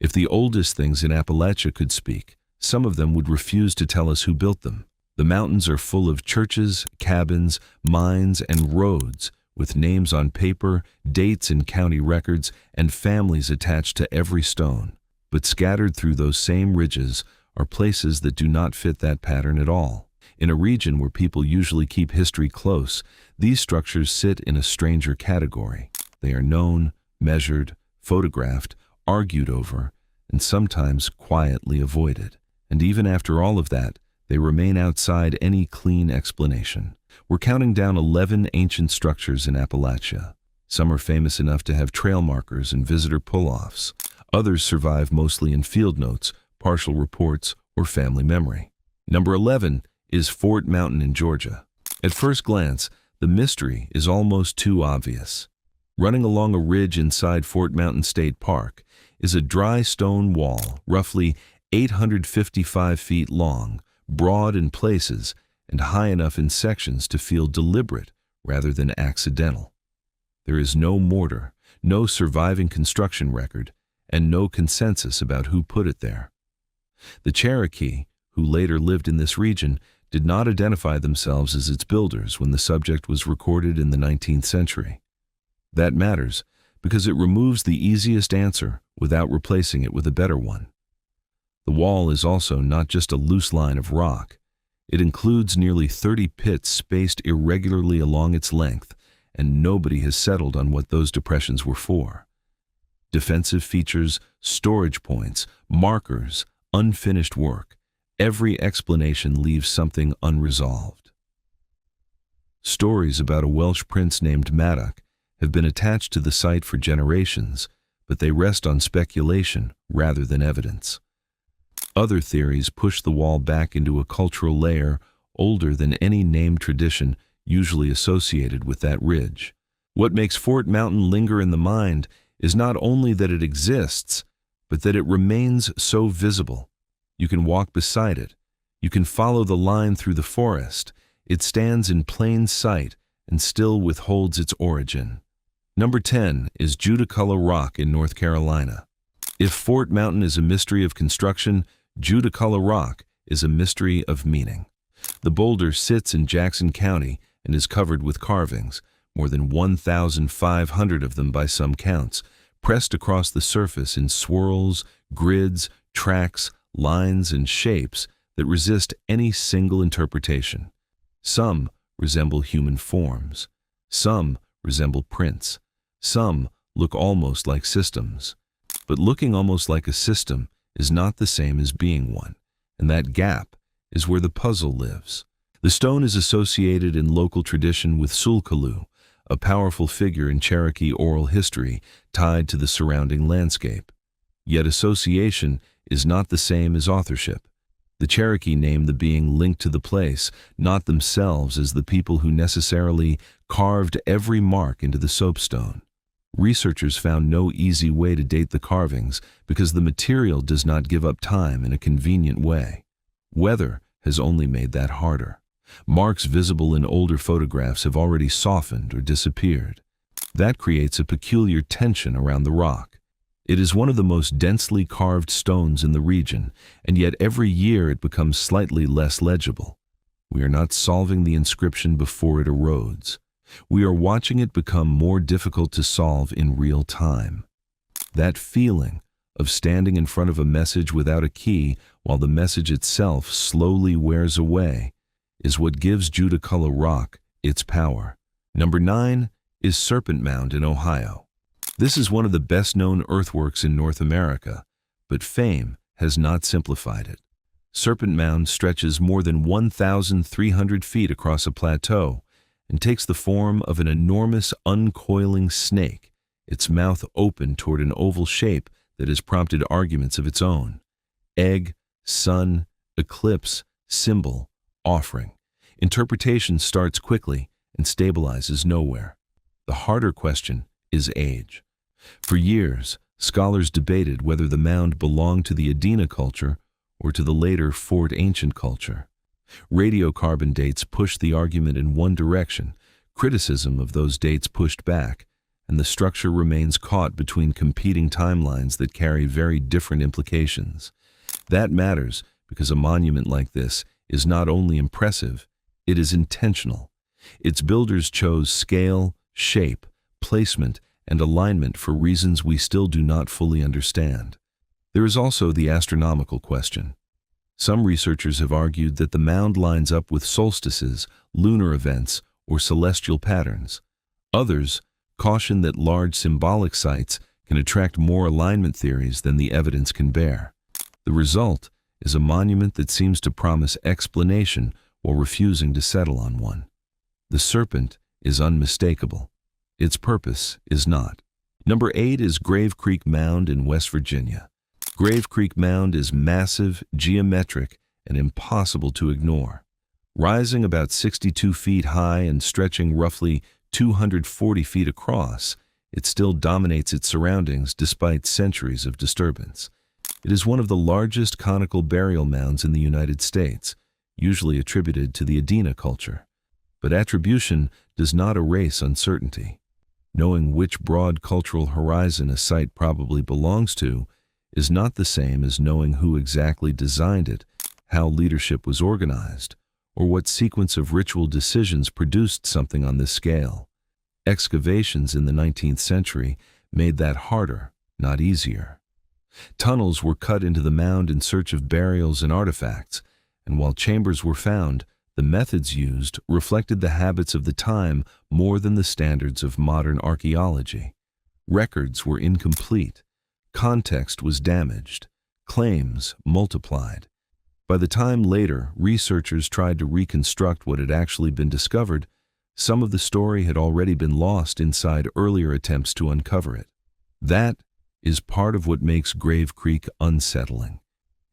If the oldest things in Appalachia could speak, some of them would refuse to tell us who built them. The mountains are full of churches, cabins, mines, and roads, with names on paper, dates in county records, and families attached to every stone. But scattered through those same ridges are places that do not fit that pattern at all. In a region where people usually keep history close, these structures sit in a stranger category. They are known, measured, photographed, argued over, and sometimes quietly avoided. And even after all of that, they remain outside any clean explanation. We're counting down 11 ancient structures in Appalachia. Some are famous enough to have trail markers and visitor pull-offs. Others survive mostly in field notes, partial reports, or family memory. Number 11 is Fort Mountain in Georgia. At first glance, the mystery is almost too obvious. Running along a ridge inside Fort Mountain State Park is a dry stone wall, roughly 855 feet long, broad in places, and high enough in sections to feel deliberate rather than accidental. There is no mortar, no surviving construction record, and no consensus about who put it there. The Cherokee, who later lived in this region, did not identify themselves as its builders when the subject was recorded in the 19th century. That matters because it removes the easiest answer without replacing it with a better one. The wall is also not just a loose line of rock. It includes nearly 30 pits spaced irregularly along its length, and nobody has settled on what those depressions were for. Defensive features, storage points, markers, unfinished work. Every explanation leaves something unresolved. Stories about a Welsh prince named Madoc have been attached to the site for generations, but they rest on speculation rather than evidence. Other theories push the wall back into a cultural layer older than any named tradition usually associated with that ridge. What makes Fort Mountain linger in the mind is not only that it exists, but that it remains so visible. You can walk beside it. You can follow the line through the forest. It stands in plain sight and still withholds its origin. Number 10 is Judaculla Rock in North Carolina. If Fort Mountain is a mystery of construction, Judaculla Rock is a mystery of meaning. The boulder sits in Jackson County and is covered with carvings, more than 1,500 of them by some counts, pressed across the surface in swirls, grids, tracks, lines, and shapes that resist any single interpretation. Some resemble human forms. Some resemble prints. Some look almost like systems. But looking almost like a system is not the same as being one, and that gap is where the puzzle lives. The stone is associated in local tradition with Judaculla, a powerful figure in Cherokee oral history tied to the surrounding landscape. Yet association is not the same as authorship. The Cherokee name the being linked to the place, not themselves as the people who necessarily carved every mark into the soapstone. Researchers found no easy way to date the carvings because the material does not give up time in a convenient way. Weather has only made that harder. Marks visible in older photographs have already softened or disappeared. That creates a peculiar tension around the rock. It is one of the most densely carved stones in the region, and yet every year it becomes slightly less legible. We are not solving the inscription before it erodes. We are watching it become more difficult to solve in real time. That feeling of standing in front of a message without a key while the message itself slowly wears away is what gives Judaculla Rock its power. Number 9 is Serpent Mound in Ohio. This is one of the best-known earthworks in North America, but fame has not simplified it. Serpent Mound stretches more than 1,300 feet across a plateau and takes the form of an enormous uncoiling snake, its mouth open toward an oval shape that has prompted arguments of its own. Egg, sun, eclipse, symbol, offering. Interpretation starts quickly and stabilizes nowhere. The harder question is age. For years, scholars debated whether the mound belonged to the Adena culture or to the later Fort Ancient culture. Radiocarbon dates pushed the argument in one direction, criticism of those dates pushed back, and the structure remains caught between competing timelines that carry very different implications. That matters because a monument like this is not only impressive, it is intentional. Its builders chose scale, shape, placement, and alignment for reasons we still do not fully understand. There is also the astronomical question. Some researchers have argued that the mound lines up with solstices, lunar events, or celestial patterns. Others caution that large symbolic sites can attract more alignment theories than the evidence can bear. The result is a monument that seems to promise explanation while refusing to settle on one. The Serpent is unmistakable. Its purpose is not. Number 8 is Grave Creek Mound in West Virginia. Grave Creek Mound is massive, geometric, and impossible to ignore. Rising about 62 feet high and stretching roughly 240 feet across, it still dominates its surroundings despite centuries of disturbance. It is one of the largest conical burial mounds in the United States, usually attributed to the Adena culture. But attribution does not erase uncertainty. Knowing which broad cultural horizon a site probably belongs to is not the same as knowing who exactly designed it, how leadership was organized, or what sequence of ritual decisions produced something on this scale. Excavations in the 19th century made that harder, not easier. Tunnels were cut into the mound in search of burials and artifacts, and while chambers were found, the methods used reflected the habits of the time more than the standards of modern archaeology. Records were incomplete. Context was damaged. Claims multiplied. By the time later researchers tried to reconstruct what had actually been discovered, some of the story had already been lost inside earlier attempts to uncover it. That is part of what makes Grave Creek unsettling.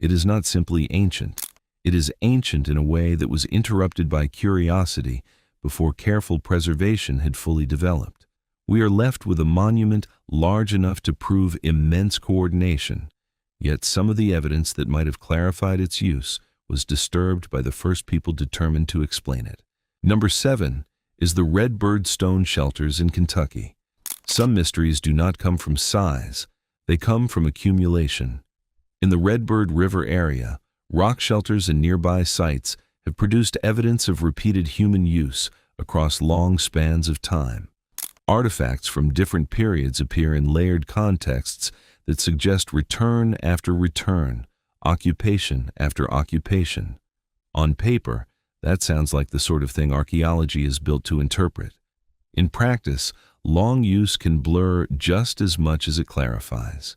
It is not simply ancient. It is ancient in a way that was interrupted by curiosity before careful preservation had fully developed. We are left with a monument large enough to prove immense coordination, yet some of the evidence that might have clarified its use was disturbed by the first people determined to explain it. Number 7 is the Redbird Stone Shelters in Kentucky. Some mysteries do not come from size, they come from accumulation. In the Redbird River area, rock shelters and nearby sites have produced evidence of repeated human use across long spans of time. Artifacts from different periods appear in layered contexts that suggest return after return, occupation after occupation. On paper, that sounds like the sort of thing archaeology is built to interpret. In practice, long use can blur just as much as it clarifies.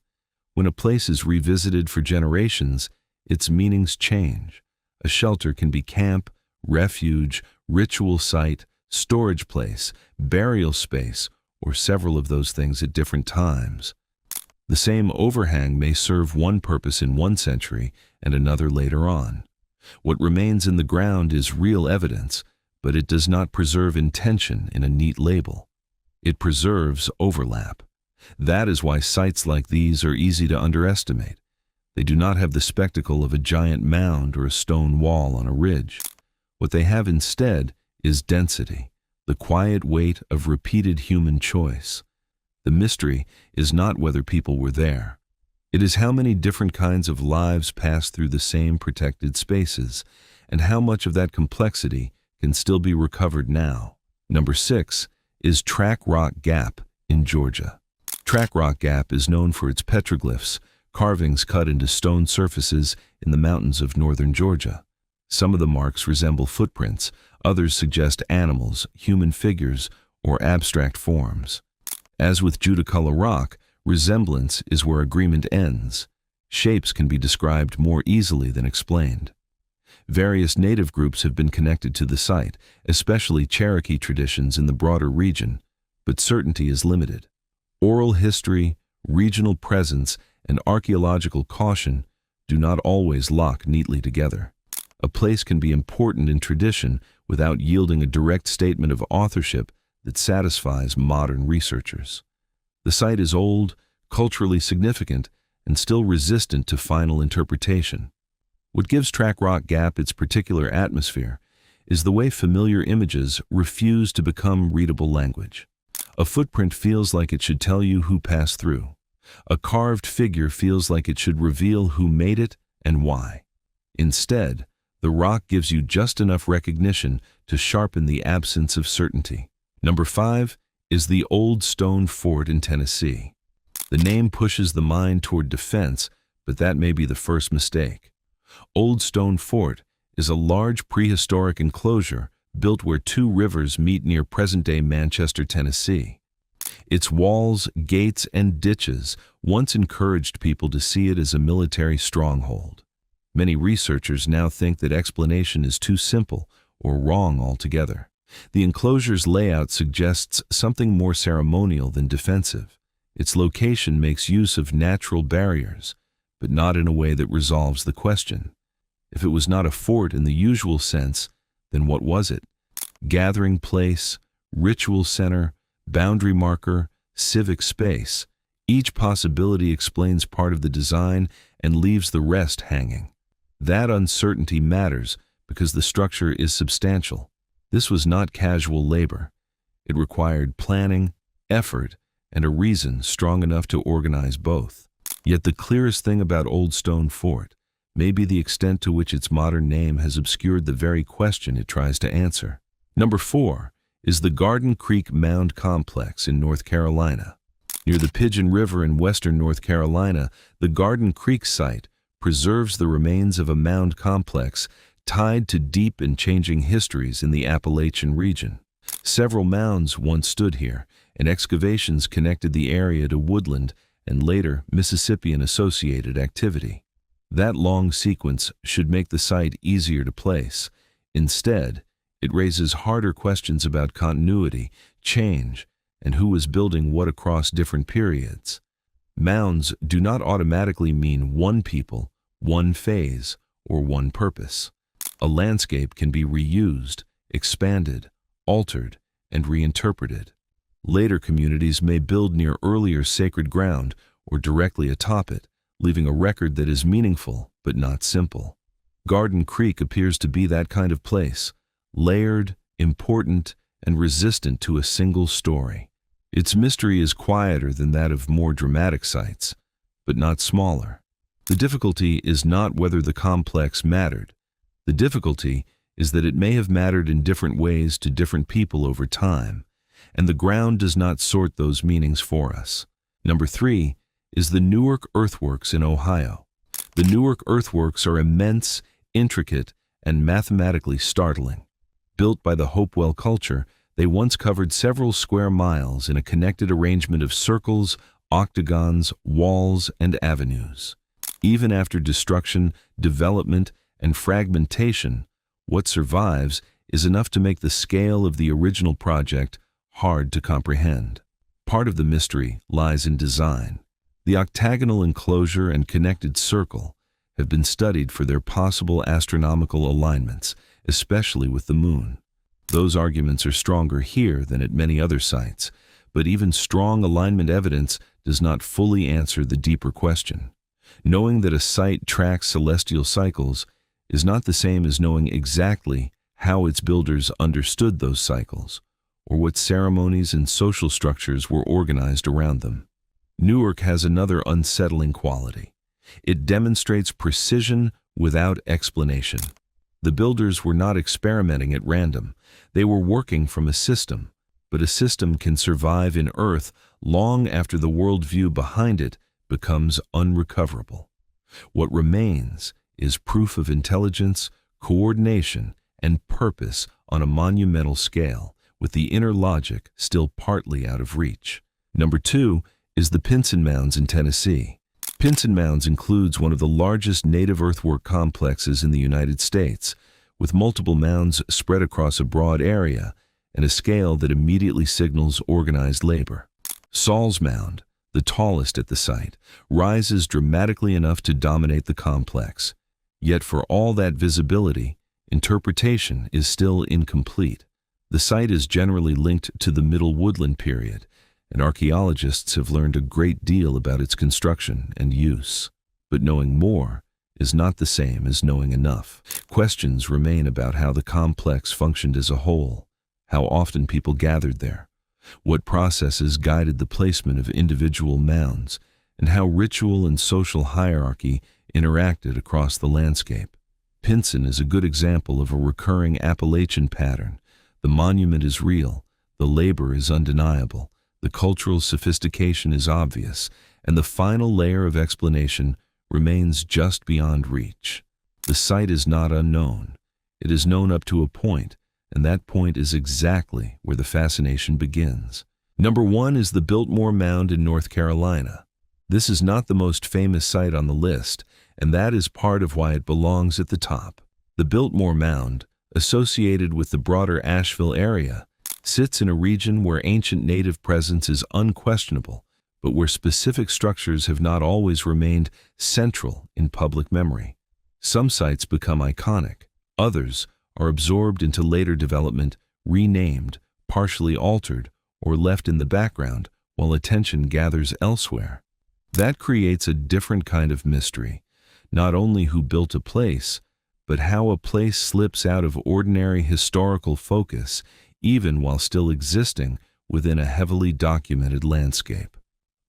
When a place is revisited for generations, its meanings change. A shelter can be camp, refuge, ritual site, storage place, burial space, or several of those things at different times. The same overhang may serve one purpose in one century and another later on. What remains in the ground is real evidence, but it does not preserve intention in a neat label. It preserves overlap. That is why sites like these are easy to underestimate. They do not have the spectacle of a giant mound or a stone wall on a ridge. What they have instead is density, the quiet weight of repeated human choice. The mystery is not whether people were there. It is how many different kinds of lives pass through the same protected spaces, and how much of that complexity can still be recovered now. Number 6 is Track Rock Gap in Georgia. Track Rock Gap is known for its petroglyphs, carvings cut into stone surfaces in the mountains of northern Georgia. Some of the marks resemble footprints, others suggest animals, human figures, or abstract forms. As with Judaculla rock, resemblance is where agreement ends. Shapes can be described more easily than explained. Various native groups have been connected to the site, especially Cherokee traditions in the broader region, but certainty is limited. Oral history, regional presence, and archaeological caution do not always lock neatly together. A place can be important in tradition without yielding a direct statement of authorship that satisfies modern researchers. The site is old, culturally significant, and still resistant to final interpretation. What gives Track Rock Gap its particular atmosphere is the way familiar images refuse to become readable language. A footprint feels like it should tell you who passed through. A carved figure feels like it should reveal who made it and why. Instead, the rock gives you just enough recognition to sharpen the absence of certainty. Number 5 is the Old Stone Fort in Tennessee. The name pushes the mind toward defense, but that may be the first mistake. Old Stone Fort is a large prehistoric enclosure built where two rivers meet near present-day Manchester, Tennessee. Its walls, gates, and ditches once encouraged people to see it as a military stronghold. Many researchers now think that explanation is too simple or wrong altogether. The enclosure's layout suggests something more ceremonial than defensive. Its location makes use of natural barriers, but not in a way that resolves the question. If it was not a fort in the usual sense, then what was it? Gathering place, ritual center, boundary marker, civic space. Each possibility explains part of the design and leaves the rest hanging. That uncertainty matters because the structure is substantial. This was not casual labor. It required planning, effort, and a reason strong enough to organize both. Yet the clearest thing about Old Stone Fort may be the extent to which its modern name has obscured the very question it tries to answer. Number 4 is the Garden Creek Mound Complex in North Carolina. Near the Pigeon River in western North Carolina, the Garden Creek site preserves the remains of a mound complex tied to deep and changing histories in the Appalachian region. Several mounds once stood here, and excavations connected the area to woodland and later Mississippian-associated activity. That long sequence should make the site easier to place. Instead, it raises harder questions about continuity, change, and who was building what across different periods. Mounds do not automatically mean one people, one phase, or one purpose. A landscape can be reused, expanded, altered, and reinterpreted. Later communities may build near earlier sacred ground or directly atop it, leaving a record that is meaningful but not simple. Garden Creek appears to be that kind of place, layered, important, and resistant to a single story. Its mystery is quieter than that of more dramatic sites, but not smaller. The difficulty is not whether the complex mattered. The difficulty is that it may have mattered in different ways to different people over time, and the ground does not sort those meanings for us. Number 3 is the Newark Earthworks in Ohio. The Newark Earthworks are immense, intricate, and mathematically startling. Built by the Hopewell culture, they once covered several square miles in a connected arrangement of circles, octagons, walls, and avenues. Even after destruction, development, and fragmentation, what survives is enough to make the scale of the original project hard to comprehend. Part of the mystery lies in design. The octagonal enclosure and connected circle have been studied for their possible astronomical alignments, especially with the moon. Those arguments are stronger here than at many other sites, but even strong alignment evidence does not fully answer the deeper question. Knowing that a site tracks celestial cycles is not the same as knowing exactly how its builders understood those cycles, or what ceremonies and social structures were organized around them. Newark has another unsettling quality. It demonstrates precision without explanation. The builders were not experimenting at random. They were working from a system, but a system can survive in Earth long after the worldview behind it becomes unrecoverable. What remains is proof of intelligence, coordination, and purpose on a monumental scale, with the inner logic still partly out of reach. Number 2 is the Pinson Mounds in Tennessee. Pinson Mounds includes one of the largest native earthwork complexes in the United States, with multiple mounds spread across a broad area and a scale that immediately signals organized labor. Saul's Mound, the tallest at the site, rises dramatically enough to dominate the complex. Yet for all that visibility, interpretation is still incomplete. The site is generally linked to the Middle Woodland period, and archaeologists have learned a great deal about its construction and use. But knowing more is not the same as knowing enough. Questions remain about how the complex functioned as a whole, how often people gathered there, What processes guided the placement of individual mounds, and how ritual and social hierarchy interacted across the landscape. Pinson is a good example of a recurring Appalachian pattern. The monument is real, the labor is undeniable, the cultural sophistication is obvious, and the final layer of explanation remains just beyond reach. The site is not unknown. It is known up to a point, and that point is exactly where the fascination begins. Number 1 is the Biltmore Mound in North Carolina. This is not the most famous site on the list, and that is part of why it belongs at the top. The Biltmore Mound, associated with the broader Asheville area, sits in a region where ancient native presence is unquestionable, but where specific structures have not always remained central in public memory. Some sites become iconic, others are absorbed into later development, renamed, partially altered, or left in the background while attention gathers elsewhere. That creates a different kind of mystery, not only who built a place, but how a place slips out of ordinary historical focus, even while still existing within a heavily documented landscape.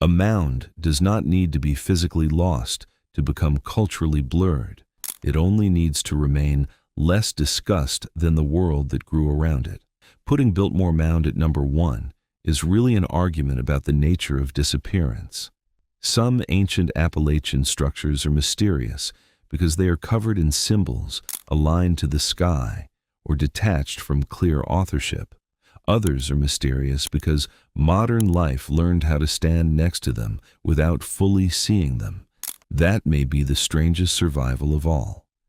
A mound does not need to be physically lost to become culturally blurred. It only needs to remain less discussed than the world that grew around it. Putting Biltmore Mound at number 1 is really an argument about the nature of disappearance. Some ancient Appalachian structures are mysterious because they are covered in symbols aligned to the sky or detached from clear authorship. Others are mysterious because modern life learned how to stand next to them without fully seeing them. That may be the strangest survival of all.